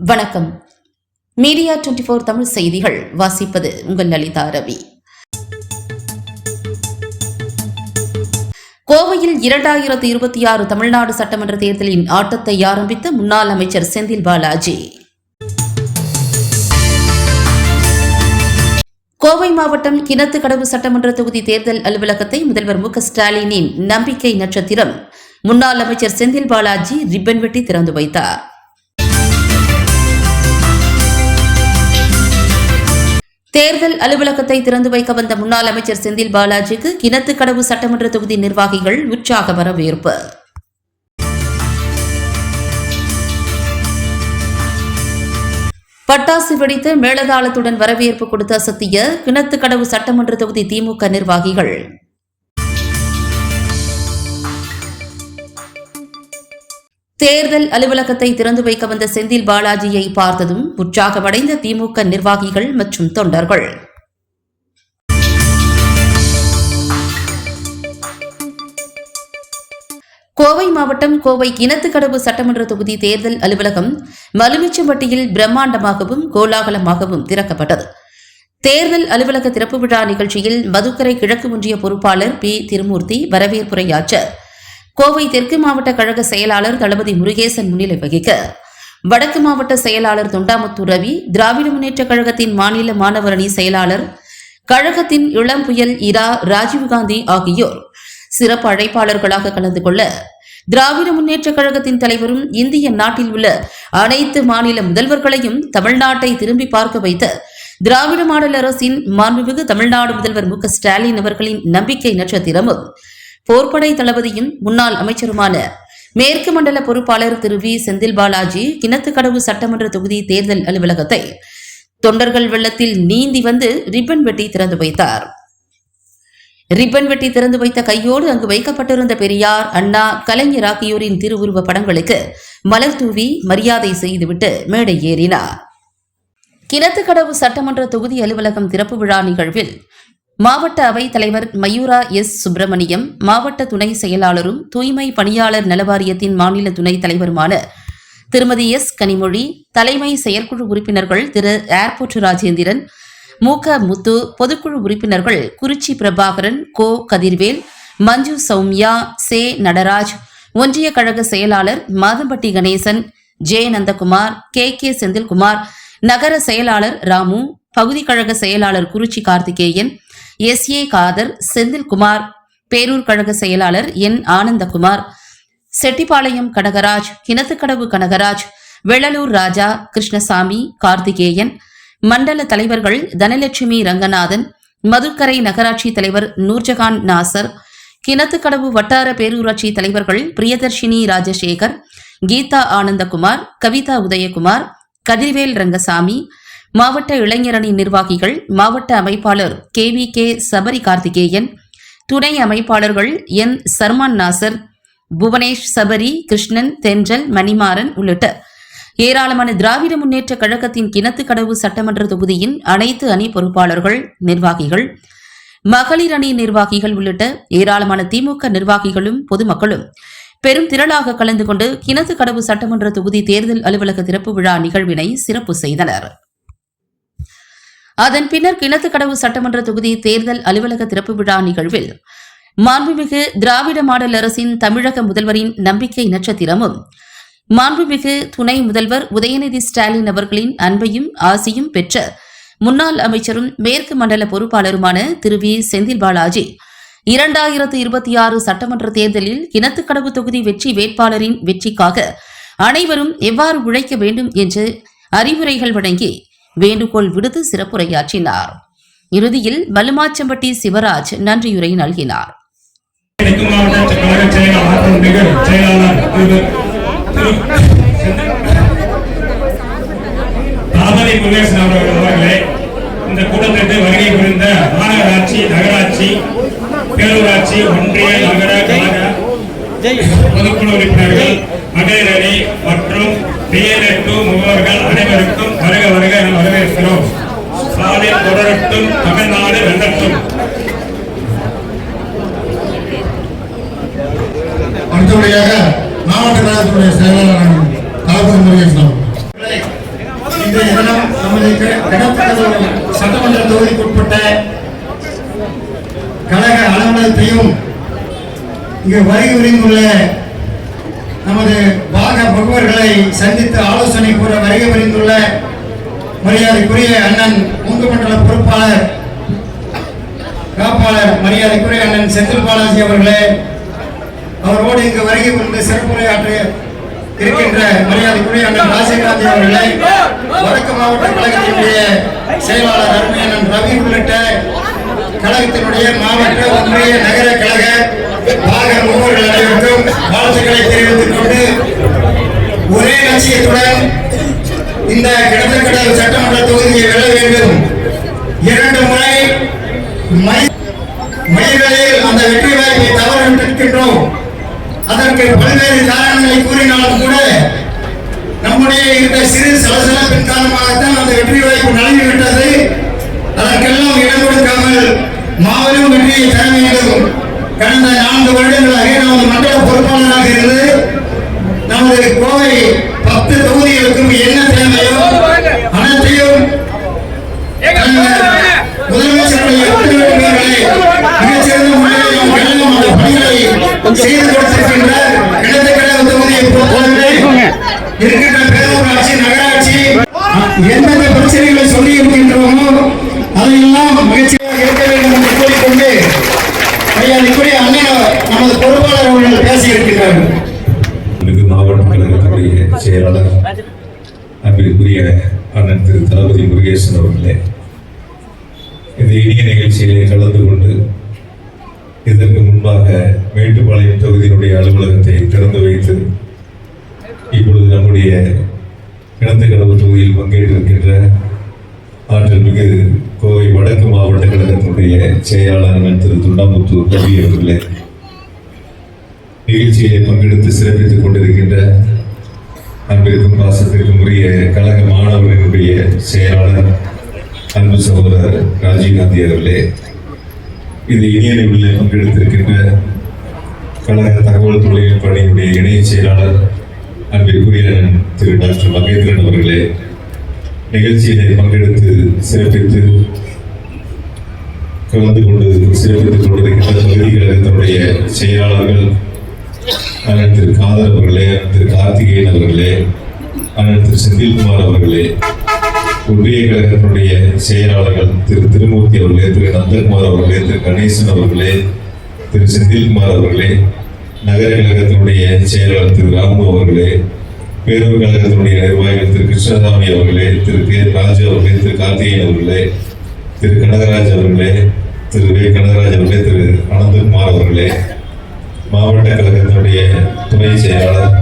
வணக்கம். மீடியா 24 தமிழ் செய்திகள் வாசிப்பது உங்கள் லலிதா ரவி. கோவையில் 2026 தமிழ்நாடு சட்டமன்ற தேர்தலின் ஆட்டத்தை ஆரம்பித்த முன்னாள் அமைச்சர் செந்தில் பாலாஜி. கோவை மாவட்டம் கிணத்துக்கடவு சட்டமன்ற தொகுதி தேர்தல் அலுவலகத்தை முதல்வர் மு.க.ஸ்டாலினின் நம்பிக்கை நட்சத்திரம் முன்னாள் அமைச்சர் செந்தில் பாலாஜி ரிப்பன் வெட்டி திறந்து வைத்தார். தேர்தல் அலுவலகத்தை திறந்து வைக்க வந்த முன்னாள் அமைச்சர் செந்தில் பாலாஜிக்கு கிணத்துக்கடவு சட்டமன்ற தொகுதி நிர்வாகிகள் உற்சாக வரவேற்பு. பட்டாசு வெடித்து மேளதாளத்துடன் வரவேற்பு கொடுத்து அசத்திய கிணத்துக்கடவு சட்டமன்ற தொகுதி திமுக நிர்வாகிகள். தேர்தல் அலுவலகத்தை திறந்து வைக்க வந்த செந்தில் பாலாஜியை பார்த்ததும் உற்சாகமடைந்த திமுக நிர்வாகிகள் மற்றும் தொண்டர்கள். கோவை மாவட்டம் கோவை கிணத்துக்கடவு சட்டமன்ற தொகுதி தேர்தல் அலுவலகம் மலுமிச்சம்பட்டியில் பிரம்மாண்டமாகவும் கோலாகலமாகவும் திறக்கப்பட்டது. தேர்தல் அலுவலக திறப்பு விழா நிகழ்ச்சியில் மதுக்கரை கிழக்கு ஒன்றிய பொறுப்பாளர் பி. திருமூர்த்தி வரவேற்புரையாற்ற கோவை தெற்கு மாவட்ட கழக செயலாளர் தளபதி முருகேசன் முன்னிலை வகிக்க வடக்கு மாவட்ட செயலாளர் தொண்டாமுத்தூர் ரவி, திராவிட முன்னேற்ற கழகத்தின் மாநில மாணவர் அணி செயலாளர், கழகத்தின் இளம் புயல் இரா, ராஜீவ்காந்தி ஆகியோர் சிறப்பு அழைப்பாளர்களாக கலந்து கொள்ள திராவிட முன்னேற்ற கழகத்தின் தலைவரும் இந்திய நாட்டில் உள்ள அனைத்து மாநில முதல்வர்களையும் தமிழ்நாட்டை திரும்பி பார்க்க வைத்த திராவிட மாடல் அரசின் மாண்புமிகு தமிழ்நாடு முதல்வர் மு.க.ஸ்டாலின் அவர்களின் நம்பிக்கை நட்சத்திரமும் போர்ப்படை தளபதியும் முன்னாள் அமைச்சருமான மேற்கு மண்டல பொறுப்பாளர் திரு வி. செந்தில் பாலாஜி கிணத்துக்கடவு சட்டமன்ற தொகுதி தேர்தல் அலுவலகத்தை தொண்டர்கள் வெள்ளத்தில் நீந்தி வந்து ரிப்பன் வெட்டி திறந்து வைத்தார். ரிப்பன் வெட்டி திறந்து வைத்த கையோடு அங்கு வைக்கப்பட்டிருந்த பெரியார், அண்ணா, கலைஞர் ஆகியோரின் திருவுருவ படங்களுக்கு மலர் தூவி மரியாதை செய்துவிட்டு மேடை ஏறினார். கிணத்துக்கடவு சட்டமன்ற தொகுதி அலுவலகம் திறப்பு விழா நிகழ்வில் மாவட்ட அவைத் தலைவர் மயூரா எஸ். சுப்பிரமணியம், மாவட்ட துணை செயலாளரும் தூய்மை பணியாளர் நலவாரியத்தின் மாநில துணைத் தலைவருமான திருமதி எஸ். கனிமொழி, தலைமை செயற்குழு உறுப்பினர்கள் திரு ஏர்போர்ட் ராஜேந்திரன், மு.க. முத்து, பொதுக்குழு உறுப்பினர்கள் குறிச்சி பிரபாகரன், கோ. கதிர்வேல், மஞ்சு சௌமியா, சே. நடராஜ், ஒன்றிய கழக செயலாளர் மாதம்பட்டி கணேசன், ஜே. நந்தகுமார், கே. செந்தில்குமார், நகர செயலாளர் ராமு, பகுதி கழக செயலாளர் குறிச்சி கார்த்திகேயன், எஸ்.ஏ. காதர், செந்தில்குமார், பேரூர் கழக செயலாளர் என். ஆனந்தகுமார், செட்டிப்பாளையம் கனகராஜ், கிணத்துக்கடவு கனகராஜ், வெள்ளலூர் ராஜா, கிருஷ்ணசாமி, கார்த்திகேயன், மண்டல தலைவர்கள் தனலட்சுமி ரங்கநாதன், மதுக்கரை நகராட்சி தலைவர் நூர்ஜஹான் நாசர், கிணத்துக்கடவு வட்டார பேரூராட்சி தலைவர்கள் பிரியதர்ஷினி ராஜசேகர், கீதா ஆனந்தகுமார், கவிதா உதயகுமார், கதிர்வேல் ரங்கசாமி, மாவட்ட இளைஞரணி நிர்வாகிகள், மாவட்ட அமைப்பாளர் கே. சபரி கார்த்திகேயன், துணை அமைப்பாளர்கள் என். சர்மான் நாசர், புவனேஷ், சபரி, கிருஷ்ணன், தென்றல், மணிமாறன் உள்ளிட்ட ஏராளமான திராவிட முன்னேற்ற கழகத்தின் கிணத்துக்கடவு சட்டமன்ற தொகுதியின் அனைத்து அணி பொறுப்பாளர்கள், நிர்வாகிகள், மகளிர் அணி நிர்வாகிகள் உள்ளிட்ட ஏராளமான திமுக நிர்வாகிகளும் பொதுமக்களும் பெரும் திரளாக கலந்து கொண்டு கிணத்துக்கடவு சட்டமன்ற தொகுதி தேர்தல் அலுவலக திறப்பு விழா நிகழ்வினை சிறப்பு செய்தனர். அதன் பின்னர் கிணத்துக்கடவு சட்டமன்ற தொகுதி தேர்தல் அலுவலக திறப்பு விழா நிகழ்வில் மாண்புமிகு திராவிட மாடல் அரசின் தமிழக முதல்வரின் நம்பிக்கை நட்சத்திரமும், மாண்புமிகு துணை முதல்வர் உதயநிதி ஸ்டாலின் அவர்களின் அன்பையும் ஆசியும் பெற்ற முன்னாள் அமைச்சரும் மேற்கு மண்டல பொறுப்பாளருமான திரு வி. செந்தில் பாலாஜி 2026 சட்டமன்ற தேர்தலில் கிணத்துக்கடவு தொகுதி வெற்றி வேட்பாளரின் வெற்றிக்காக அனைவரும் எவ்வாறு உழைக்க வேண்டும் என்று அறிவுரைகள் வழங்கி வேண்டுகோள் விடுத்து சிறப்புரையாற்றினார். இறுதியில் மலுமாச்சம்பட்டி சிவராஜ் நன்றியுரை நல்கினார். இந்த கூட்டத்திற்கு வருகை புரிந்த மாநகராட்சி, நகராட்சி, பேரூராட்சி, ஒன்றிய, நகர, கழக பொதுக்குழு உறுப்பினர்கள், மகளிர் அணி மற்றும் PA2 முகவர்கள் அனைவருக்கும் வருக வருக என வரவேற்கிறோம். சாதில் தொடரட்டும், தமிழ்நாடு வெல்லட்டும். அடுத்தபடியாக மாவட்ட கழகத்துடைய செயலாளர் தளபதி முருகேசன் கழக அலுவலகத்தையும் இங்கு வருகை புரிந்துள்ள நமது பாக பகுவர்களை சந்தித்து ஆலோசனை கூற வருகை புரிந்துள்ள மரியாதைக்குரிய அண்ணன் மூன்று மண்டல பொறுப்பாளர் காப்பாளர் மரியாதைக்குரிய அண்ணன் செந்தில் பாலாஜி அவர்களே, அவரோடு இங்கு வருகை புரிந்து சிறப்புரையாற்ற இருக்கின்ற மரியாதைக்குரிய அண்ணன் ராஜகாந்தி அவர்களை, வடக்கு மாவட்ட கழகத்தினுடைய செயலாளர் அருமை அண்ணன் ரவி உள்ளிட்ட கழகத்தினுடைய மாவட்ட ஒன்றிய நகர கழக பாக முகவர்கள் அனைவருக்கும் வாழ்த்துக்களை தெரிவித்துக் கொண்டு ஒரே லட்சியத்துடன் இந்த கிணத்துக்கடவு சட்டமன்ற தொகுதியை வெல்ல வேண்டும். 2 முறை மயில்களில் அந்த வெற்றி வாய்ப்பை தவறவிட்டிருக்கின்றோம். அதற்கு பல்வேறு காரணங்களை கூறினாலும் கூட நம்முடைய இந்த சிறு சலசலப்பின் காரணமாகத்தான் அந்த வெற்றி வாய்ப்பு நழுவிவிட்டது. அதற்கெல்லாம் இடம் கொடுக்காமல் மாபெரும் வெற்றியை தர வேண்டும். கடந்த 4 வருடங்களாக நமது மண்டல பொறுப்பாளராக இருந்து நமது கோவை 10 தொகுதிகளுக்கும் என்ன தேவையோ அனைத்தையும் முதலமைச்சருடைய மிகச்சிறந்த முறையில் அந்த பணிகளை செய்து கொடுத்திருக்கின்ற கிணத்துக்கடவு தொகுதியை பொறுத்தவரை இருக்கின்ற பேரூராட்சி நகராட்சி எந்தெந்த பிரச்சனைகளை சொல்லி இருக்கின்றோமோ அதையெல்லாம் முயற்சியாக இருக்க வேண்டும் என்று கூறிக்கொண்டு மரியாதைக்குரிய அண்ணன் நமது பொறுப்பாளர் அவர்கள் பேசியிருக்கிறார்கள். மாவட்ட கழகத்துடைய செயலாளர் அன்பிற்குரிய அண்ணன் திரு தளபதி முருகேசன் அவர்களே, இந்த இனிய நிகழ்ச்சியிலே கலந்து கொண்டு இதற்கு முன்பாக மேட்டுப்பாளையம் தொகுதியினுடைய அலுவலகத்தை திறந்து வைத்து இப்பொழுது நம்முடைய கிணத்துக்கடவு தொகுதியில் பங்கேற்றிருக்கின்ற ஆற்றல் மிகு கோவை வடக்கு மாவட்ட கழகத்தினுடைய செயலாளர் திரு துண்டாமுத்து ரவி அவர்களே, நிகழ்ச்சியிலே பங்கெடுத்து சிறப்பித்துக் கொண்டிருக்கின்ற அன்பிற்கும் பாசத்திற்கும் உரிய கழக மாணவர்களுடைய செயலாளர் அன்பு சகோதரர் ராஜீவ்காந்தி அவர்களே, இந்த இனிய நிகழ்வில் பங்கெடுத்திருக்கின்ற கழக தகவல் தொழில்நுட்ப பணியுடைய இணைய செயலாளர் அன்பிற்குரிய திரு டாக்டர் மகேந்திரன் அவர்களே, நிகழ்ச்சியிலே பங்கெடுத்து சிறப்பித்து கலந்து கொண்டு சிறப்பித்துக் கொண்டிருக்கின்ற பகுதி கழகத்தினுடைய செயலாளர்கள் அண்ணன் திரு காதர் அவர்களே, அண்ணன் திரு கார்த்திகேயன் அவர்களே, அண்ணன் திரு செந்தில்குமார் அவர்களே, ஒன்றிய கழகத்தினுடைய செயலாளர்கள் திரு திருமூர்த்தி அவர்களே, திரு நந்தகுமார் அவர்களே, திரு கணேசன் அவர்களே, திரு செந்தில்குமார் அவர்களே, நகர கழகத்தினுடைய செயலாளர் திரு ராமு அவர்களே, பேரூர் கழகத்தினுடைய நிர்வாகிகள் திரு கிருஷ்ணசாமி அவர்களே, திரு கே ராஜு அவர்களே, திரு கார்த்திகேயன் அவர்களே, திரு கனகராஜ் அவர்களே, திரு வே கனகராஜ் அவர்களே, திரு அனந்தகுமார் அவர்களே, மாவட்ட கழகத்தினுடைய துணை செயலாளர்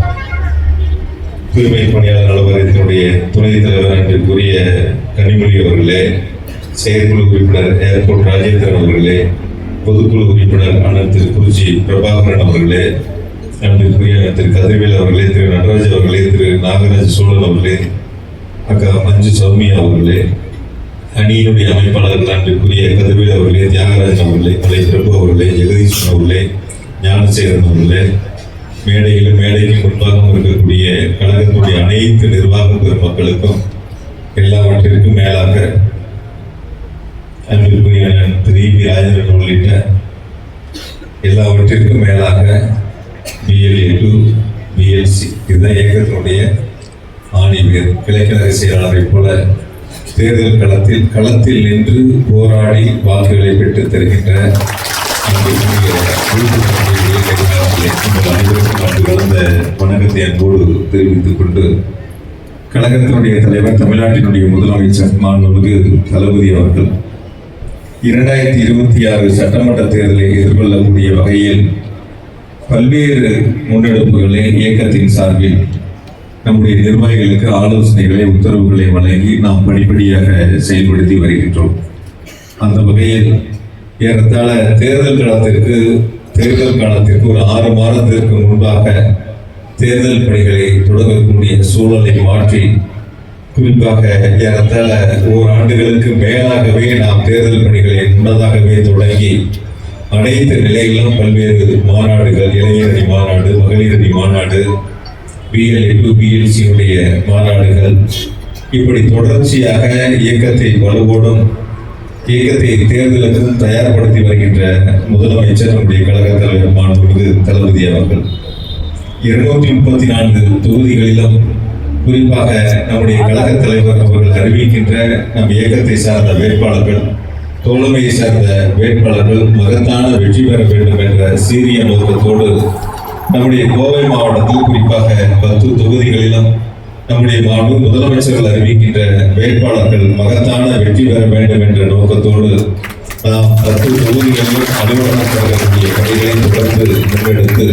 தூய்மை பணியாளர் நலவாரியத்தினுடைய துணைத் தலைவர் அன்பிற்குரிய கனிமொழி அவர்களே, செயற்குழு உறுப்பினர் ஏர்போர்ட் ராஜேந்திரன் அவர்களே, பொதுக்குழு உறுப்பினர் அண்ணன் திரு குறிச்சி பிரபாகரன் அவர்களே, அன்பிற்குரிய திரு கதிர்வேல் அவர்களே, திரு நடராஜ் அவர்களே, திரு நாகராஜ் சோழன் அவர்களே, அக்கா மஞ்சு சௌமியா அவர்களே, அணியினுடைய அமைப்பாளர்கள் அன்பிற்குரிய கதிர்வேல் அவர்களே, தியாகராஜன் அவர்களே, மலை பிரபு அவர்களே, ஜெகதீஸ்வரன் அவர்களே, ஞானசேகரன் அவர்களே, மேடையிலும் மேடைக்கு முன்பாகவும் இருக்கக்கூடிய கழகத்துடைய அனைத்து நிர்வாக பெருமக்களுக்கும் எல்லாவற்றிற்கும் மேலாக அன்பிற்குரிய திரு பி ராஜேந்திரன் உள்ளிட்ட எல்லாவற்றிற்கும் மேலாக BLA 2 BLC இதுதான் இயக்கத்தினுடைய ஆணிவேர் கிளைக்கழக செயலாளரை போல தேர்தல் களத்தில் நின்று போராடி வாக்குகளை பெற்றுத் தருகின்ற கலந்த வணக்கத்தை அன்போடு தெரிவித்துக் கொண்டு கழகத்தினுடைய தலைவர் தமிழ்நாட்டினுடைய முதலமைச்சர் மாண்புமிகு தளபதி அவர்கள் 2026 சட்டமன்ற தேர்தலை எதிர்கொள்ளக்கூடிய வகையில் பல்வேறு முன்னெடுப்புகளை இயக்கத்தின் சார்பில் நம்முடைய நிர்வாகிகளுக்கு ஆலோசனைகளை உத்தரவுகளை வழங்கி நாம் படிப்படியாக செயல்படுத்தி வருகின்றோம். அந்த வகையில் ஏறத்தாழ தேர்தல் காலத்திற்கு ஒரு 6 மாதத்திற்கு முன்பாக தேர்தல் பணிகளை தொடங்கக்கூடிய சூழலை மாற்றி குறிப்பாக ஏறத்தாழ ஓராண்டுகளுக்கு மேலாகவே நாம் தேர்தல் பணிகளை முன்னதாகவே தொடங்கி அனைத்து நிலைகளிலும் பல்வேறு மாநாடுகள், இளைஞரணி மாநாடு, மகளிரணி மாநாடு, BLA 2 BLC மாநாடுகள் இப்படி தொடர்ச்சியாக இயக்கத்தை வலுவோடும் இயக்கத்தை தேர்தலுக்கும் தயார்படுத்தி வருகின்ற முதலமைச்சர் நம்முடைய கழக தலைவர் மாண்புமிகு தளபதி அவர்கள் 234 தொகுதிகளிலும் குறிப்பாக நம்முடைய கழக தலைவர் அவர்கள் அறிவிக்கின்ற நம் இயக்கத்தை சார்ந்த வேட்பாளர்கள், தோழமையை சார்ந்த வேட்பாளர்கள் மகத்தான வெற்றி பெற வேண்டும் என்ற சீரிய நோக்கத்தோடு நம்முடைய கோவை மாவட்டத்தில் குறிப்பாக 10 தொகுதிகளிலும் நம்முடைய மாண்பு முதலமைச்சர்கள் அறிவிக்கின்ற வேட்பாளர்கள் மகத்தான வெற்றி பெற வேண்டும் என்ற நோக்கத்தோடு நாம் 10 தொகுதிகளிலும் அலுவலகம் பெறக்கூடிய பணிகளை தொடர்ந்து முன்னெடுத்து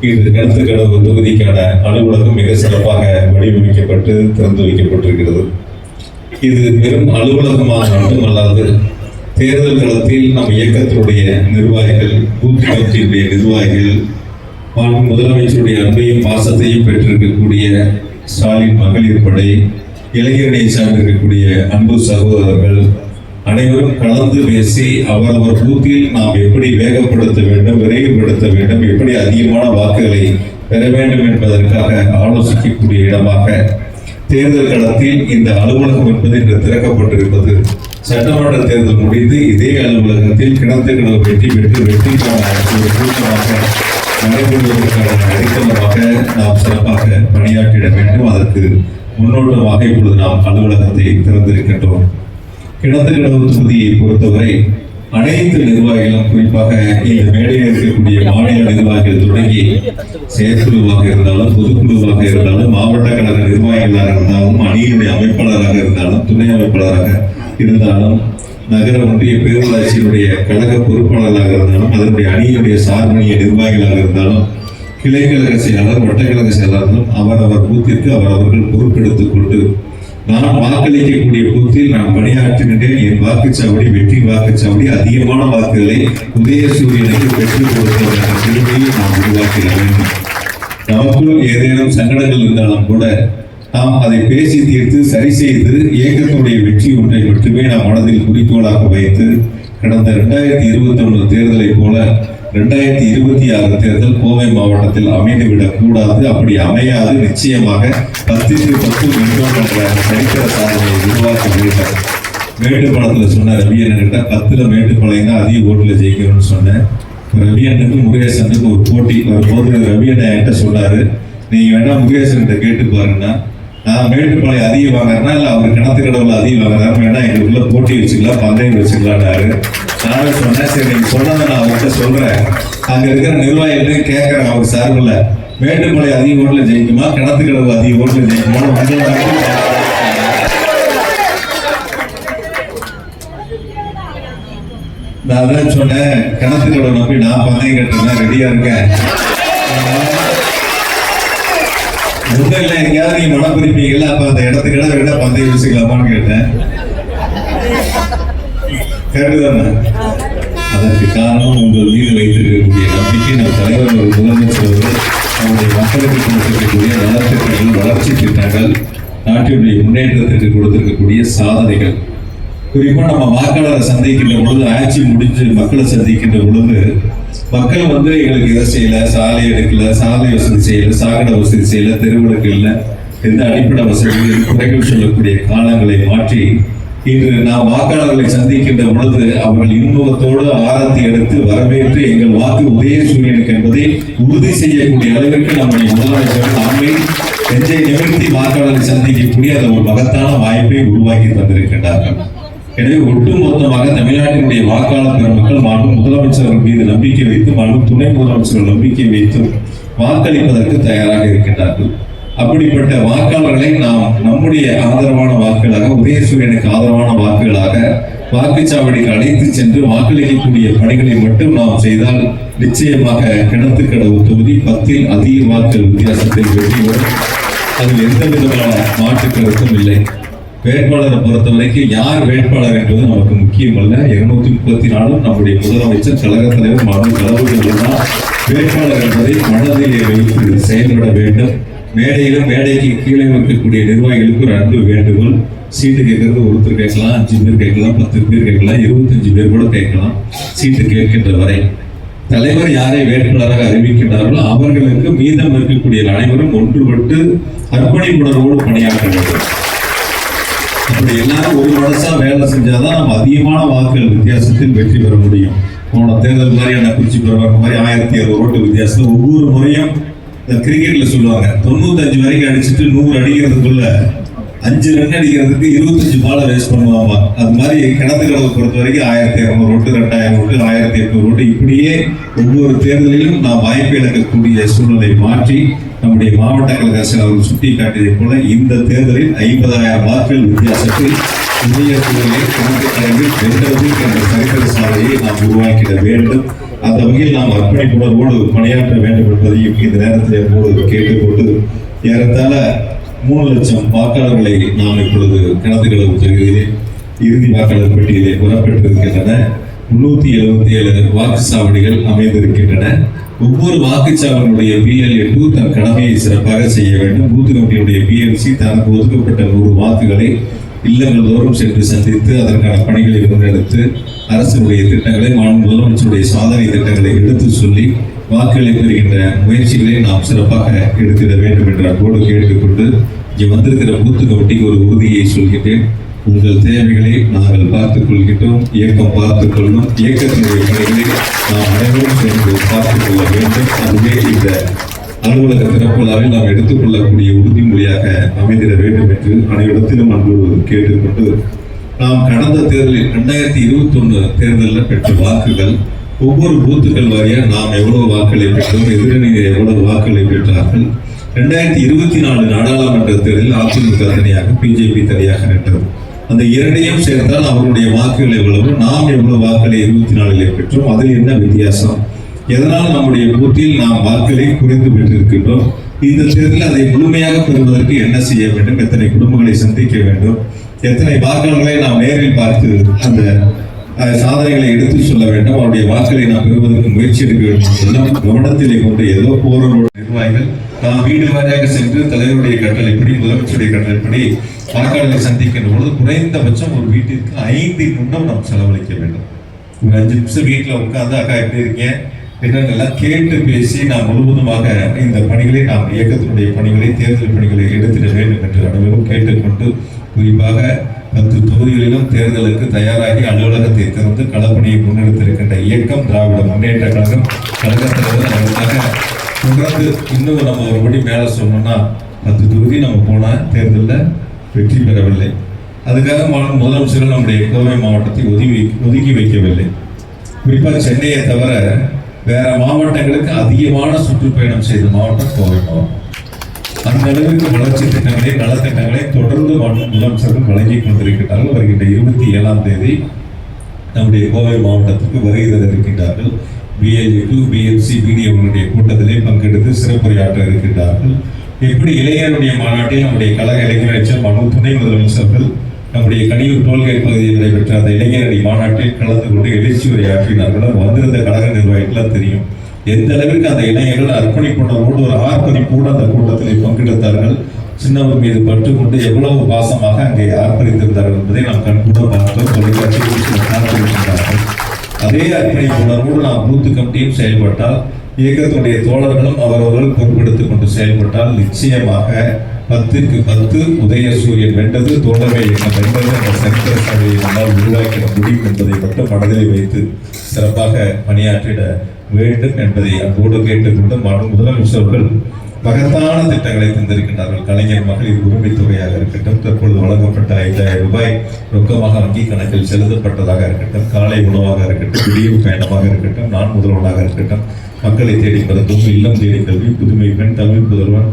இது கிணத்துக்கடவு தொகுதிக்கான அலுவலகம் மிக சிறப்பாக வடிவமைக்கப்பட்டு திறந்து வைக்கப்பட்டிருக்கிறது. இது வெறும் அலுவலகமாக மட்டுமல்லாது தேர்தல் களத்தில் நம் இயக்கத்தினுடைய நிர்வாகிகள், பூத் கமிட்டியுடைய நிர்வாகிகள், முதலமைச்சருடைய அன்பையும் பாசத்தையும் பெற்றிருக்கக்கூடிய ஸ்டாலின் மகளிர் படை, இளைஞரணை சார்ந்திருக்கக்கூடிய அன்பு சகோதரர்கள் அனைவரும் கலந்து பேசி அவரவர் பூத்தில் நாம் எப்படி வேகப்படுத்த வேண்டும், விரைவுபடுத்த வேண்டும், எப்படி அதிகமான வாக்குகளை பெற வேண்டும் என்பதற்காக ஆலோசிக்கக்கூடிய இடமாக தேர்தல் களத்தில் இந்த அலுவலகம் என்பது இன்று திறக்கப்பட்டிருப்பது. சட்டமன்ற தேர்தல் முடிந்து இதே அலுவலகத்தில் கிணத்துக்கடவு வெற்றி பெற்று வெற்றிக்கான ஒரு கூட்டமாக நடைபெறுவதற்கான அடித்தளமாக நாம் சிறப்பாக பணியாற்றிட வேண்டும். அதற்கு முன்னோட்டமாக இப்பொழுது நாம் அலுவலகத்தை திறந்திருக்கின்றோம். கிணத்துக்கடவு தொகுதியை பொறுத்தவரை அனைத்து நிர்வாகிகளும், குறிப்பாக இந்த மேடையில் இருக்கக்கூடிய மாநில நிர்வாகிகள் தொடங்கி செயற்குழுவாக இருந்தாலும், பொதுக்குழுவாக இருந்தாலும், மாவட்ட கழக நிர்வாகிகளாக இருந்தாலும், அணியினுடைய அமைப்பாளராக இருந்தாலும், துணை அமைப்பாளராக இருந்தாலும், நகர ஒன்றிய பேரூராட்சியினுடைய கழக பொறுப்பாளராக இருந்தாலும், அதனுடைய அணியினுடைய சார்பணிய நிர்வாகிகளாக இருந்தாலும், கிளை கழக செயலாளர், வட்டக்கழக செயலாளர்களும் அவரவர் பூத்திற்கு அவரவர்கள் பொறுப்பெடுத்துக் கொண்டு நான் வாக்களிக்கக்கூடிய பூத்தில் நான் பணியாற்றுகின்றேன். என் வாக்குச்சாவடி வெற்றி வாக்குச்சாவடி அதிகமான வாக்குகளை உதயசூரியனுக்கு பெற்றுக் கொடுத்த பெருமையை நாம் உருவாக்கிட வேண்டும். நமக்குள் ஏதேனும் சங்கடங்கள் இருந்தாலும் கூட நாம் அதை பேசி தீர்த்து சரி செய்து இயக்கத்தினுடைய வெற்றி ஒன்றை மட்டுமே நாம் மனதில் குறிக்கோளாக வைத்து கடந்த 2021 தேர்தலை போல 2026 தேர்தல் கோவை மாவட்டத்தில் அமைந்துவிடக் கூடாது. அப்படி அமையாது. நிச்சயமாக 10க்கு 10 வென்றோம் என்ற சரித்திர சாதனையை உருவாக்க வேண்டும். மேட்டுப்பாளையத்தில் சொன்ன ரவியன்கிட்ட 10ல் மேட்டுப்பாளையம் தான் அதிக ஓட்டுல ஜெயிக்கணும்னு சொன்னேன். ரவியனுக்கு முருகேசனுக்கு ஒரு போட்டி வரும்போது ரவியன் என்கிட்ட சொன்னாரு, நீங்க வேணா முருகேசன்கிட்ட கேட்டு பாருங்கன்னா, நான் மேட்டுப்பாளையம் அதிகம் வாங்குறேன்னா இல்லை அவர் கிணத்துக்கடவுல அதிகம் வாங்குறாரு, வேணா எங்களுக்குள்ள போட்டி வச்சுக்கலாம், பந்தயம் வச்சுக்கலான்னாரு. நானும் சொன்னேன், சரி நீங்க சொன்னதை நான் அவர்கிட்ட சொல்றேன். அங்க இருக்கிற நிர்வாகிகள் கேட்கறேன் அவர் சார்பில், மேட்டுப்பாளையம் அதிக ஓட்டுல ஜெயிக்குமா, கிணத்துக்கடவு அதிக ஓட்டுல ஜெயிக்குமா? நான் தான் சொன்னேன், கிணத்துக்கடவு நம்பி நான் பந்தயம் கட்டுறேன், ரெடியா இருக்கேன். முதல்ல எங்கேயாவது நீங்க மனம் குறிப்பீங்கல்ல, அப்ப அந்த இடத்துக்கிட விட பந்தயம் வச்சுக்கலாமான்னு கேட்டேன். கேட்டுதானே? அதற்கு காரணம் உங்கள் மீது வைத்திருக்கக்கூடிய நம்பிக்கை. நம் தலைவர் முதலமைச்சர் நம்முடைய மக்களுக்கு கொடுத்திருக்கக்கூடிய நலத்திட்டங்கள், வளர்ச்சி திட்டங்கள், நாட்டினுடைய முன்னேற்றத்திற்கு கொடுத்திருக்கக்கூடிய சாதனைகள். குறிப்பா நம்ம வாக்காளரை சந்திக்கின்ற பொழுது, ஆட்சி முடிஞ்சு மக்களை சந்திக்கின்ற பொழுது, மக்கள் எங்களுக்கு இதை செய்யல, சாலை எடுக்கல, சாலை வசதி செய்யல, சாக்கடை வசதி செய்யல, தெருவிளக்கு இல்லை, எந்த அடிப்படை வசதிகள் குறைகள் சொல்லக்கூடிய காலங்களை மாற்றி இன்று நாம் வாக்காளர்களை சந்திக்கின்ற பொழுது அவர்கள் இன்முகத்தோடு ஆரத்தி எடுத்து வரவேற்று எங்கள் வாக்கு உதயசூரியனுக்கு என்பதை உறுதி செய்யக்கூடிய அளவிற்கு நம்முடைய முதலமைச்சர் நாமே நெஞ்சை நிமிர்த்தி வாக்காளரை சந்திக்கக்கூடிய அந்த ஒரு மகத்தான வாய்ப்பை உருவாக்கி தந்திருக்கின்றார்கள். எனவே ஒட்டுமொத்தமாக தமிழ்நாட்டினுடைய வாக்காளர் பெருமக்கள் மாண்பு முதலமைச்சர்கள் மீது நம்பிக்கை வைத்து, மாண்பு துணை முதலமைச்சர்கள் நம்பிக்கை வைத்து வாக்களிப்பதற்கு தயாராக இருக்கின்றார்கள். அப்படிப்பட்ட வாக்காளர்களை நாம் நம்முடைய ஆதரவான வாக்குகளாக, உதயசூரியனுக்கு ஆதரவான வாக்குகளாக வாக்குச்சாவடிக்கு அழைத்து சென்று வாக்களிக்கக்கூடிய பணிகளை மட்டும் நாம் செய்தால் நிச்சயமாக கிணத்துக்கடவு தொகுதி 10ல் அதிக வாக்குகள் வித்தியாசத்தில் வெற்றி பெறும். அதில் எந்த விதமான மாற்று கருத்தும் இல்லை. வேட்பாளரை பொறுத்தவரைக்கும் யார் வேட்பாளர் என்பது நமக்கு முக்கியமல்ல. 234 நம்முடைய முதலமைச்சர், கழக தலைவர், மாநில தளபதிகள் தான் வேட்பாளர் என்பதை மனதிலே வைத்து செயல்பட வேண்டும். மேடையிலும் மேடைக்கு கீழே இருக்கக்கூடிய நிர்வாகிகளுக்கு ஒரு அன்பு வேண்டுகோள். சீட்டு கேட்கறது ஒருத்தர் கேட்கலாம், 5 பேர் கேட்கலாம், 10 பேர் கேட்கலாம், 25 பேர் கூட கேட்கலாம். சீட்டு கேட்கின்ற வரை தலைவர் யாரை வேட்பாளராக அறிவிக்கின்றார்களோ அவர்களுக்கு மீதம் இருக்கக்கூடிய அனைவரும் ஒன்றுபட்டு அர்ப்பணிப்புணர்வோடு பணியாற்ற வேண்டும். அப்படி நம்ம எல்லாரும் ஒரு மனசா வேலை செஞ்சாதான் நம்ம அதிகமான வாக்குகள் வித்தியாசத்தில் வெற்றி பெற முடியும். போன தேர்தல் மாதிரியான குறிச்சி பெறுவாங்க மாதிரி 1600 ஓட்டு வித்தியாசத்தில் ஒவ்வொரு முறையும் கிரிக்கெட்ல சொல்லுவாங்க 95 வரைக்கும் அடிச்சுட்டு 100 அடிக்கிறதுக்குள்ள 5 ரன் அடிக்கிறதுக்கு 25 பாலை வேஸ்ட் பண்ணுவாங்க. அது மாதிரி கிணத்து கடவை பொறுத்த வரைக்கும் 1200 ஓட்டு 2000 ஓட்டு 1800 ஓட்டு இப்படியே ஒவ்வொரு தேர்தலிலும் நாம் வாய்ப்பு இழக்கக்கூடிய சூழ்நிலை மாற்றி நம்முடைய மாவட்ட கழக அவர்கள் சுட்டி காட்டியதை போல இந்த தேர்தலில் 50,000 வாக்குகள் வித்தியாசத்தில் புதிய சூழலில் கணக்கு கழகில் வென்றது என்ற சரித்திர சாலையை நாம் உருவாக்கிட வேண்டும். அந்த வகையில் நாம் அர்ப்பணிப்புணர்வோடு பணியாற்ற வேண்டும் என்பதையும் இந்த நேரத்தில் எப்போது கேட்டுக்கொண்டு ஏறத்தாழ 3 லட்சம் வாக்காளர்களை நாம் இப்பொழுது கிணத்துகளவு தொகுதியிலே இறுதி வாக்காளர் பட்டியலே பெறப்பட்டிருக்கின்றன. 377 வாக்குச்சாவடிகள் அமைந்திருக்கின்றன. ஒவ்வொரு வாக்குச்சாவடியுடைய PLA2 தன் கடமையை சிறப்பாக செய்ய வேண்டும். பூத் கமிட்டியுடைய PLC தனக்கு ஒதுக்கப்பட்ட 100 வாக்குகளை இல்லங்கள் தோறும் சென்று சந்தித்து அதற்கான பணிகளை முன்னெடுத்து அரசினுடைய திட்டங்களை முதலமைச்சருடைய சாதனை திட்டங்களை எடுத்து சொல்லி வாக்குகளை பெறுகின்ற முயற்சிகளை நாம் சிறப்பாக எடுத்திட வேண்டும் என்ற அன்போடு கேட்டுக்கொண்டு இங்கே வந்திருக்கிற பூத் கமிட்டிக்கு ஒரு உறுதியை சொல்கின்றேன். உங்கள் தேவைகளை நாங்கள் பார்த்துக் கொள்கின்றோம். இயக்கம் பார்த்துக் கொள்ளும். இயக்கத்தினுடைய பணிகளை நாம் அனைவரும் சேர்ந்து பார்த்துக் கொள்ள வேண்டும். அதுவே இந்த அலுவலக திறப்புலாவில் நாம் எடுத்துக்கொள்ளக்கூடிய உறுதிமொழியாக அமைந்திட வேண்டும் என்று அனைவரிடத்திலும் அன்போடு கேட்டுக்கொண்டு நாம் கடந்த தேர்தலில் 2021 தேர்தலில் பெற்ற வாக்குகள் ஒவ்வொரு பூத்துக்கள் வாரியாக நாம் எவ்வளவு வாக்களை பெற்றோம், எதிரணிகள் எவ்வளவு வாக்களை பெற்றார்கள். 2024 நாடாளுமன்ற தேர்தலில் அதிமுக தனியாக BJP தனியாக நின்றது. அந்த இரண்டையும் சேர்த்தால் அவருடைய வாக்குகள் எவ்வளவு, நாம் எவ்வளவு வாக்களை 24 பெற்றோம், அதில் என்ன வித்தியாசம், எதனால் நம்முடைய பூத்தில் நாம் வாக்களை குறைந்து பெற்றிருக்கின்றோம், இந்த தேர்தலில் அதை முழுமையாக பெறுவதற்கு என்ன செய்ய வேண்டும், எத்தனை குடும்பங்களை சந்திக்க வேண்டும், எத்தனை வாக்காளர்களை நாம் நேரில் பார்த்து அந்த சாதனைகளை எடுத்து சொல்ல வேண்டும், அவருடைய வாக்களை நாம் பெறுவதற்கு முயற்சி எடுக்க வேண்டும் எல்லாம் கவனத்திலே கொண்டு ஏதோ போரோட நிர்வாகிகள் நாம் வீடு வாரியாக சென்று தலைவருடைய கட்டளைப்படி முதலமைச்சருடைய கட்டளைப்படி வாக்காளர்களை சந்திக்கின்ற பொழுது குறைந்தபட்சம் ஒரு வீட்டிற்கு 5 நிமிடம் நாம் செலவழிக்க வேண்டும். ஒரு 5 நிமிஷம் வீட்டில் உட்கார்ந்து அக்கா எப்படி இருக்கேன் என்னென்னலாம் கேட்டு பேசி நாம் முழுவதுமாக இந்த பணிகளை நாம் இயக்கத்தினுடைய பணிகளை தேர்தல் பணிகளை எடுத்திட வேண்டும் என்று அனைவரும் கேட்டுக்கொண்டு குறிப்பாக 10 தொகுதிகளிலும் தேர்தலுக்கு தயாராகி அலுவலகத்தை திறந்து களப்பணியை முன்னெடுத்திருக்கின்ற இயக்கம் திராவிட முன்னேற்ற கழகம் கழகத்திலிருந்து அதற்காக தொடர்ந்து இன்னும் நம்ம ஒருபடி மேலே சொன்னோம்னா 10 தொகுதி நம்ம போன தேர்தலில் வெற்றி பெறவில்லை. அதுக்காக முதலமைச்சர்கள் நம்முடைய கோவை மாவட்டத்தை ஒதுக்கி வைக்கவில்லை. குறிப்பாக சென்னையை தவிர வேற மாவட்டங்களுக்கு அதிகமான சுற்றுப்பயணம் செய்த மாவட்டம் கோவை மாவட்டம். அந்த அளவிற்கு வளர்ச்சி திட்டங்களை நலத்திட்டங்களை தொடர்ந்து முதலமைச்சர்கள் வழங்கி கொண்டிருக்கிறார்கள். வருகின்ற 27ஆம் தேதி நம்முடைய கோவை மாவட்டத்திற்கு வருகை தர இருக்கின்றார்கள். BLA2 BMC BDA கூட்டத்திலே பங்கெடுத்து சிறப்புரையாற்ற இருக்கின்றார்கள். எப்படி இளைஞருடைய மாநாட்டில் நம்முடைய கழக இளைஞர் மனு துணை முதலமைச்சர்கள் நம்முடைய கனியூர் டோல்கேட் பகுதியில் நடைபெற்ற அந்த இளைஞரணி மாநாட்டில் கலந்து கொண்டு எழுச்சி உரையாற்றினார்கள். வந்திருந்த கழக நிர்வாகிகளாம் தெரியும் எந்த அளவிற்கு அந்த இளைஞர்கள் அர்ப்பணிப்புணர்வோடு ஒரு ஆர்ப்பரிப்போடு அந்த கூட்டத்திலே பங்கெடுத்தார்கள். சின்னவர் மீது பற்று கொண்டு எவ்வளவு பாசமாக அங்கே ஆர்ப்பரித்திருந்தார்கள் என்பதை நாம் கண்கூட பார்த்தோம். தொலைக்காட்சியில் பார்த்திருக்கின்றார்கள். அதே அர்ப்பணிப்புணர்வோடு நாம் பூத் கமிட்டியும் செயல்பட்டால் இயக்கத்துடைய தோழர்களும் அவரவர்கள் பொறுப்பெடுத்துக் கொண்டு செயல்பட்டால் நிச்சயமாக 10க்கு 10 உதயசூரியன் வென்றது தோழமை என்ன வென்றது என்ற சரித்திர சாலையை நம்மால் உருவாக்கிட முடியும் என்பதை மட்டும் மனதில் வைத்து சிறப்பாக பணியாற்றிட வேண்டும் என்பதை அன்போடு கேட்டுக்கொண்டு முதலமைச்சர்கள் மகத்தான திட்டங்களை தந்திருக்கின்றார்கள். கலைஞர் மகளிர் உரிமை தொகையாக இருக்கட்டும், தற்பொழுது வழங்கப்பட்ட 5000 ரூபாய் ரொக்கமாக வங்கி கணக்கில் செலுத்தப்பட்டதாக இருக்கட்டும், காலை உணவாக இருக்கட்டும், விடியும் பயணமாக இருக்கட்டும், நான் முதல்வனாக இருக்கட்டும், மக்களை தேடி மருத்துவம், இல்லம் தேடி கல்வி, புதுமை பெண், தமிழ் புதல்வன்,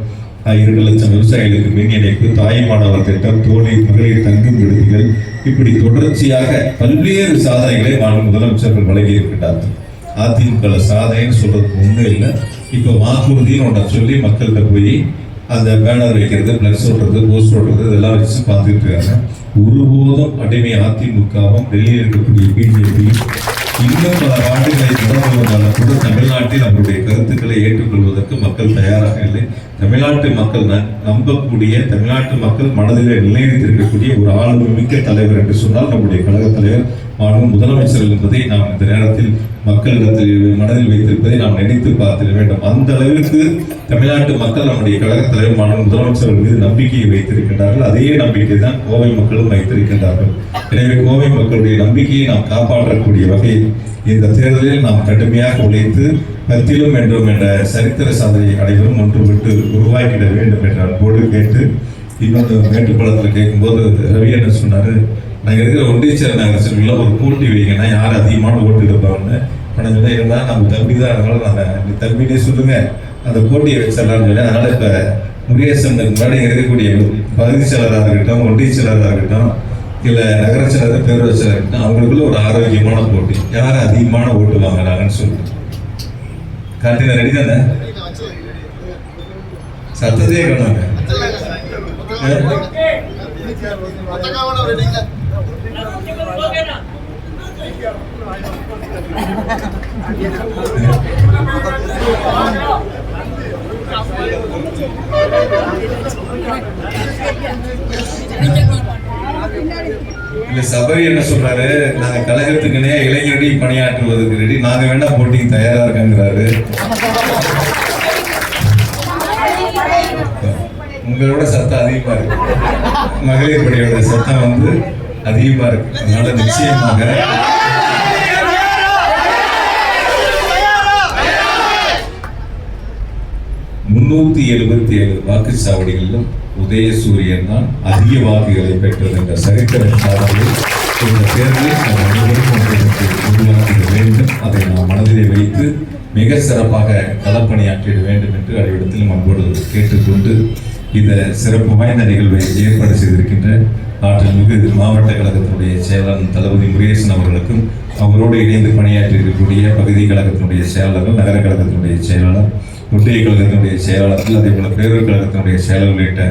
2 லட்சம் விவசாயிகளுக்கு மின் இணைப்பு, தாய்மானவர் திட்டம், தோழி மகளிர் தங்கும் விடுதிகள், இப்படி தொடர்ச்சியாக பல்வேறு சாதனைகளை முதலமைச்சர்கள் வழங்கி இருக்கின்றார்கள். அதிமுக சாதனைன்னு சொல்றதுக்கு ஒன்றும் இல்லை. இப்போ வாக்குறுதின்னு ஒன்றை சொல்லி மக்கள்கிட்ட போய் அந்த பேனர் வைக்கிறது, பிளஸ் ஓட்டுறது, போஸ்ட் ஓட்டுறது இதெல்லாம் வச்சு பார்த்துட்டு இருக்காங்க. ஒருபோதும் அடிமை அதிமுகவும் வெளியே இருக்கக்கூடிய BJP இன்னும் பல ஆண்டுகளை தொடர்ந்தாலும் கூட தமிழ்நாட்டில் அவருடைய கருத்துக்களை ஏற்றுக்கொள்வதற்கு மக்கள் தயாராக இல்லை. தமிழ்நாட்டு மக்கள் நம்பக்கூடிய, தமிழ்நாட்டு மக்கள் மனதில் நிலைநிறுத்திருக்கக்கூடிய ஒரு ஆளுமை மிக்க தலைவர் என்று சொன்னால் நம்முடைய கழக தலைவர் மாண்பு முதலமைச்சர் என்பதை நாம் இந்த நேரத்தில் மக்களிடத்தில் மனதில் வைத்திருப்பதை நாம் நினைத்து பார்த்திட வேண்டும். அந்த அளவிற்கு தமிழ்நாட்டு மக்கள் நம்முடைய கழக தலைவர் மாண்பு முதலமைச்சர் மீது நம்பிக்கையை வைத்திருக்கின்றார்கள். அதே நம்பிக்கை தான் கோவை மக்களும் வைத்திருக்கின்றார்கள். எனவே கோவை மக்களுடைய நம்பிக்கையை நாம் காப்பாற்றக்கூடிய வகையில் இந்த தேர்தலில் நாம் கடுமையாக உழைத்து பத்திலும் என்றும் என்ற சரித்திர சாதனை அனைவரும் ஒன்றுபட்டு உருவாக்கிட வேண்டும் என்ற அன்போடு கேட்டு, இன்னொன்று மேட்டுப்பாளத்தில் கேட்கும்போது ரவி என்ன சொன்னார், நாங்கள் இருக்கிற ஒன்றியச்சேர நகரத்தில் ஒரு போட்டி வைங்கன்னா யார் அதிகமான ஓட்டு எடுப்பாங்கன்னு சொன்னால் இருந்தால் நம்ம தம்பி தான், அதனால நாங்கள் தம்பினே சொல்லுங்க அந்த போட்டியை வச்சிடலாம்னு சொல்லி, அதனால இப்போ முருகேசன் முன்னாடி இருக்கக்கூடிய பகுதி செயலராக இருக்கட்டும், ஒன்றிய செயலராக இருக்கட்டும், இல்லை நகர செயலர் பேரூராட்சி செயலர் இருக்கட்டும், அவங்களுக்குள்ள ஒரு ஆரோக்கியமான போட்டி, யார் அதிகமான ஓட்டு வாங்கினாங்கன்னு சொல்லுங்க. கார்த்திகா ரெடி தானே? சத்தத்தையே காணுங்க. இல்ல சபரி என்ன சொல்றாரு, நாங்க கழகத்துக்குனே இளைஞரடி பணியாற்றுவதற்கு ரெடி, நாங்க வேணா போட்டிக்கு தயாரா இருக்கங்கிறாரு. உங்களோட சத்தம் அதிகமா இருக்கு, மகளிர் பணியோட சத்தம் வந்து அதிகமா இருக்கு. அதனால நிச்சயமாக 377 வாக்குச்சாவடிகளிலும் உதயசூரியன் தான் அதிக வாக்குகளை பெற்றது என்ற சரித்திர சாதனையை இந்த தேர்தலில் நாம் அனைவரும் உருவாக்கிட வேண்டும். அதை நாம் மனதிலே வைத்து மிக சிறப்பாக களப்பணியாற்றிட வேண்டும் என்று அனைவரிடத்திலும் அன்போடு கேட்டுக்கொண்டு, இந்த சிறப்பு வாய்ந்த நிகழ்வை ஏற்பாடு செய்திருக்கின்ற ஆற்றல்மிகு மாவட்ட கழகத்தினுடைய செயலாளர் தளபதி முருகேசன் அவர்களுக்கும், அவரோடு இணைந்து பணியாற்றியிருக்கக்கூடிய பகுதி கழகத்தினுடைய செயலாளர்கள், நகர கழகத்தினுடைய செயலாளர், ஒன்றிய கழகத்தினுடைய செயலாளர்கள், அதே போல பேரூர் கழகத்தினுடைய செயலர் உள்ளிட்ட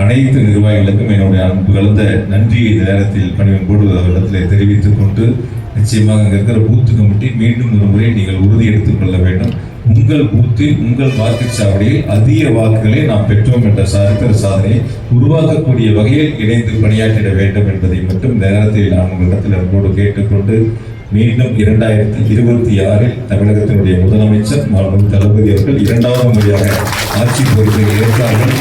அனைத்து நிர்வாகிகளுக்கும் என்னுடைய அன்பு கலந்த நன்றியை இந்த நேரத்தில் பணிவன்போடு அவரிடத்தில் தெரிவித்துக் கொண்டு, நிச்சயமாக அங்கே இருக்கிற பூத்து கமிட்டி மீண்டும் ஒரு முறை நீங்கள் உறுதி எடுத்துக் கொள்ள வேண்டும். உங்கள் பூத்தில் உங்கள் வாக்குச்சாவடியில் அதிக வாக்குகளை நாம் பெற்றோம் என்ற சரித்திர சாதனையை உருவாக்கக்கூடிய வகையில் இணைந்து பணியாற்றிட வேண்டும் என்பதை மட்டும் இந்த நேரத்தில் நான் உங்களிடத்தில் அன்போடு கேட்டுக்கொண்டு, மீண்டும் 2026 தமிழகத்தினுடைய முதலமைச்சர் மாண்புமிகு தளபதி அவர்கள் 2வது முறையாக ஆட்சி பொறுப்பை ஏற்றார்கள்.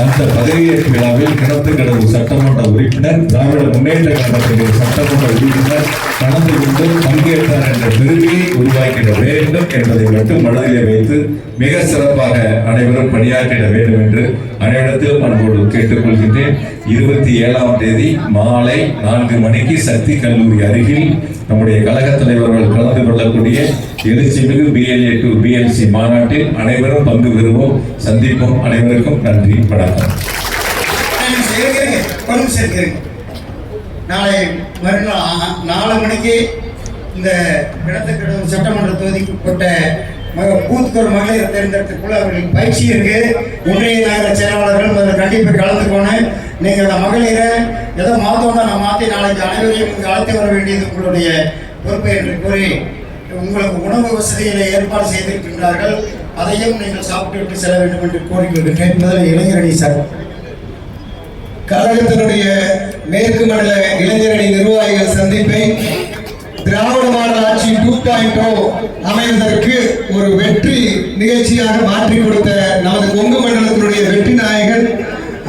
அந்த பதவியேற்பு விழாவில் கிணத்துக்கடவு சட்டமன்ற உறுப்பினர், திராவிட முன்னேற்ற கழகத்தினுடைய சட்டமன்ற உறுப்பினர் கலந்து கொண்டு பங்கேற்றார் என்ற பெருமையை உருவாக்கிட வேண்டும் என்பதை மட்டும் மனதிலே வைத்து மிக சிறப்பாக அனைவரும் பணியாற்றிட வேண்டும் என்று அனைவரிடத்திலும் அன்போடு கேட்டுக்கொள்கின்றேன். 27ஆம் தேதி மாலை 4 மணிக்கு சக்தி கல்லூரி அருகில் நம்முடைய கழக தலைவர்கள் கலந்து கொள்ளக்கூடிய எழுச்சிமிகு BLA to BLC மாநாட்டில் அனைவரும் பங்கு பெறுவோம், சந்திப்போம். அனைவருக்கும் நன்றி, வணக்கம். நாளை மறுநாள் 4 மணிக்கு இந்த கிணத்துக்கடவு சட்டமன்ற தொகுதிக்குட்பட்ட பூத்துக்கோர் மகளிர் தேர்ந்தெடுத்துக்குள்ள அவர்களுக்கு பயிற்சி இருக்கு. ஒன்றிய நகர செயலாளர்கள் அதில் கண்டிப்பாக கலந்துக்கணும். நீங்கள் அந்த மகளிரை ஏதோ மாற்றோம்னா நான் மாற்றி நாளைக்கு அனைவரையும் இங்கே அழைத்து வர வேண்டியது உங்களுடைய பொறுப்பு என்று கூறி, உங்களுக்கு உணவு வசதிகளை ஏற்பாடு செய்திருக்கின்றார்கள், அதையும் நீங்கள் சாப்பிட்டு விட்டு செல்ல வேண்டும் என்று கோரிக்கொள்கின்றேன். முதலில் இளைஞரணி சார், கழகத்தினுடைய மேற்கு மண்டல இளைஞரணி நிர்வாகிகள் சந்திப்பை திராவிட மாடல் ஆட்சி 2.0 அமைவதற்கு ஒரு வெற்றி நிகழ்ச்சியாக மாற்றி கொடுத்த நமது கொங்கு மண்டலத்தினுடைய வெற்றி நாயகன்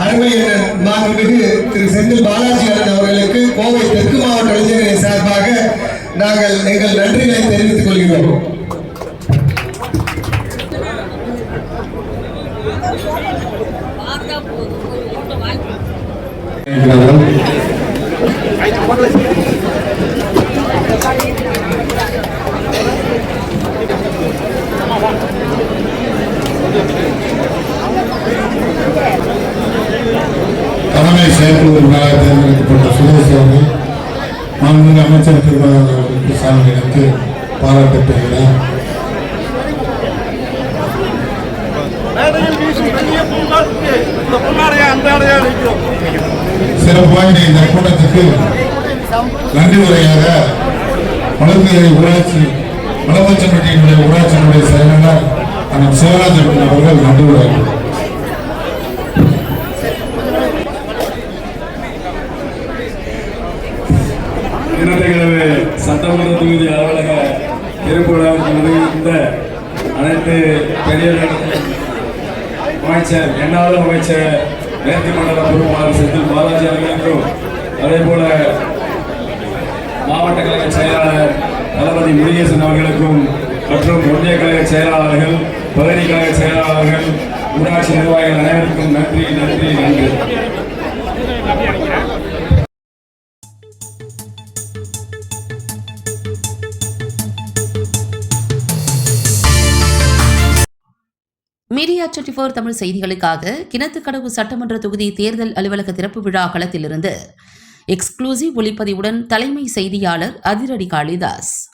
அருமையண்ணன் மாண்புமிகு திரு செந்தில் பாலாஜி அண்ணன் அவர்களுக்கு கோவை தெற்கு மாவட்ட இளைஞரணி சார்பாக நாங்கள் எங்கள் நன்றிகளை தெரிவித்துக் கொள்கிறோம். தலைமை செயற்குழுவிற்காக தேர்ந்தெடுக்கப்பட்ட சுரேஷ் அவர்கள் மாண்புமிகு அமைச்சர் திருமதி சாமிக்கு பாராட்டு பெறுகிறார். சிறப்பு வாய்ந்த இந்த கூட்டத்துக்கு நன்றி உரையாக மலர்நிலை ஊராட்சி மலர்ச்சம்பட்டியினுடைய ஊராட்சியினுடைய செயலாளர் அண்ணன் சிவராஜன் அவர்கள் நன்றி உரையார்கள். கிணத்துக்கடவு அனைத்து பெரியவர்களுக்கும் அமைச்சர் என்னாலும் அமைச்சர் மேற்கு மண்டல பொறுப்பாளர் செந்தில் பாலாஜி அவர்களுக்கும் அதே போல மாவட்ட கழக செயலாளர் தளபதி முருகேசன் அவர்களுக்கும் மற்றும் ஒன்றிய கழக செயலாளர்கள் பகுதி கழக செயலாளர்கள் ஊராட்சி நிர்வாகிகள் அனைவருக்கும் நன்றி நன்றி நன்றி. மீடியா 24 தமிழ் செய்திகளுக்காக கிணத்துக்கடவு சட்டமன்ற தொகுதி தேர்தல் அலுவலக திறப்பு விழா களத்திலிருந்து எக்ஸ்க்ளூசிவ் ஒளிப்பதிவுடன் தலைமை செய்தியாளர் அதிரடி காளிதாஸ்.